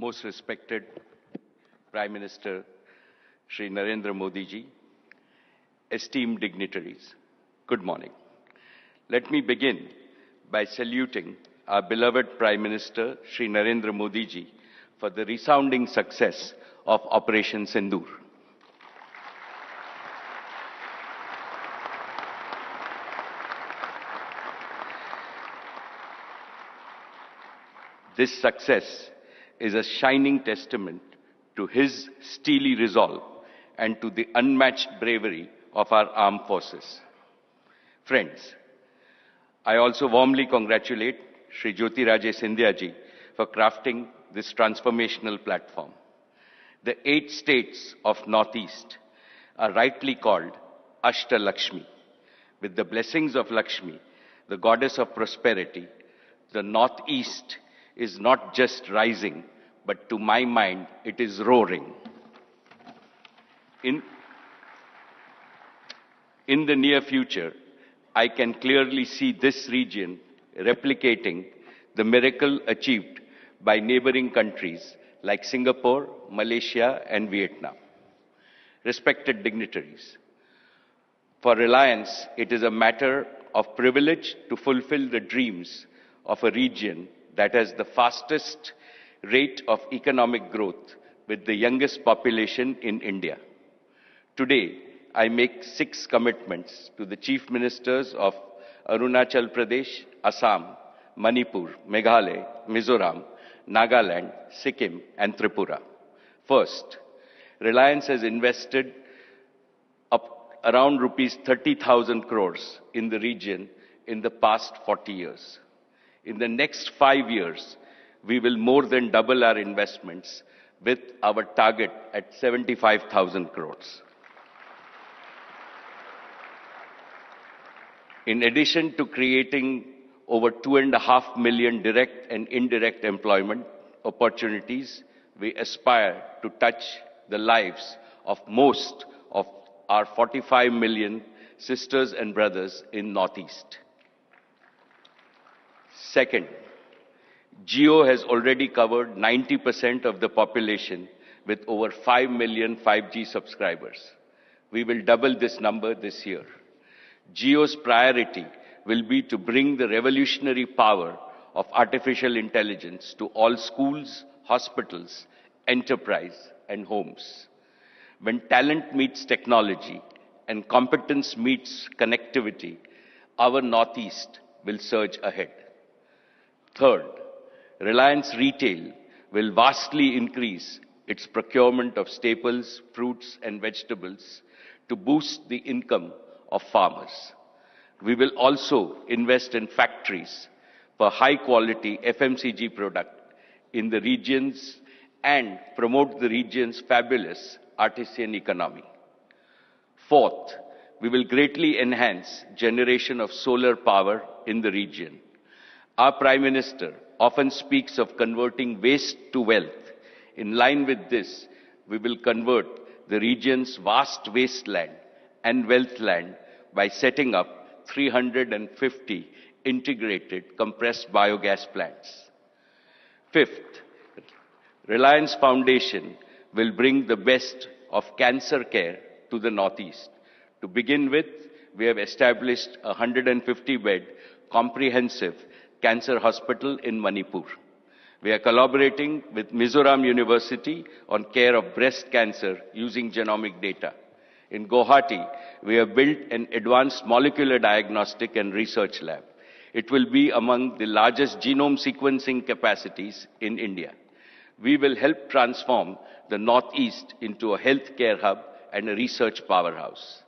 Most respected Prime Minister Shri Narendra Modi ji, esteemed dignitaries, good morning. Let me begin by saluting our beloved Prime Minister Shri Narendra Modi ji for the resounding success of Operation Sindoor. This success is a shining testament to his steely resolve and to the unmatched bravery of our armed forces. Friends, I also warmly congratulate Shri Jyotiraje Scindia ji for crafting this transformational platform. The 8 states of Northeast are rightly called Ashta Lakshmi. With the blessings of Lakshmi, the goddess of prosperity, the Northeast is not just rising, but to my mind, it is roaring. In the near future, I can clearly see this region replicating the miracle achieved by neighboring countries like Singapore, Malaysia, and Vietnam. Respected dignitaries, for Reliance, it is a matter of privilege to fulfill the dreams of a region that has the fastest rate of economic growth with the youngest population in India. Today, I make 6 commitments to the Chief Ministers of Arunachal Pradesh, Assam, Manipur, Meghalaya, Mizoram, Nagaland, Sikkim, and Tripura. First, Reliance has invested around rupees 30,000 crores in the region in the past 40 years. In the next 5 years, we will more than double our investments with our target at 75,000 crores. In addition to creating over 2.5 million direct and indirect employment opportunities, we aspire to touch the lives of most of our 45 million sisters and brothers in Northeast. Second, Jio has already covered 90% of the population with over 5 million 5G subscribers. We will double this number this year. Jio's priority will be to bring the revolutionary power of artificial intelligence to all schools, hospitals, enterprise, and homes. When talent meets technology and competence meets connectivity, our Northeast will surge ahead. Third, Reliance Retail will vastly increase its procurement of staples, fruits, and vegetables to boost the income of farmers. We will also invest in factories for high-quality FMCG product in the regions and promote the region's fabulous artisan economy. Fourth, we will greatly enhance generation of solar power in the region. Our Prime Minister often speaks of converting waste to wealth. In line with this, we will convert the region's vast wasteland and wealth land by setting up 350 integrated compressed biogas plants. Fifth, Reliance Foundation will bring the best of cancer care to the Northeast. To begin with, we have established a 150-bed comprehensive cancer hospital in Manipur. We are collaborating with Mizoram University on care of breast cancer using genomic data. In Guwahati, we have built an advanced molecular diagnostic and research lab. It will be among the largest genome sequencing capacities in India. We will help transform the Northeast into a healthcare hub and a research powerhouse.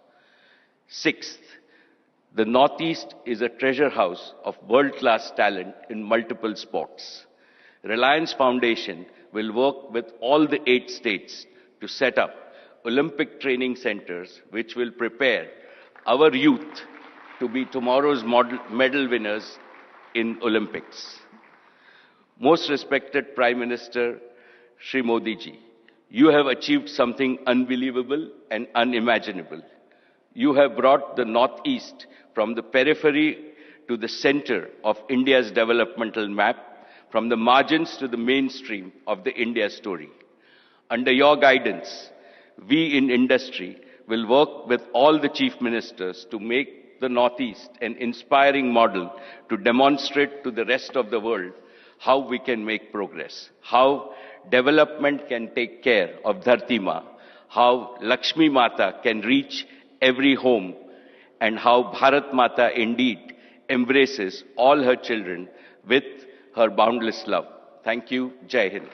Sixth, the Northeast is a treasure house of world-class talent in multiple sports. Reliance Foundation will work with all the 8 states to set up Olympic training centers which will prepare our youth to be tomorrow's medal winners in Olympics. Most respected Prime Minister Shri Modi ji, you have achieved something unbelievable and unimaginable. You have brought the Northeast from the periphery to the center of India's developmental map, from the margins to the mainstream of the India story. Under your guidance, we in industry will work with all the chief ministers to make the Northeast an inspiring model to demonstrate to the rest of the world how we can make progress, how development can take care of Dharti Ma, how Lakshmi Mata can reach every home, and how Bharat Mata indeed embraces all her children with her boundless love. Thank you. Jai Hind.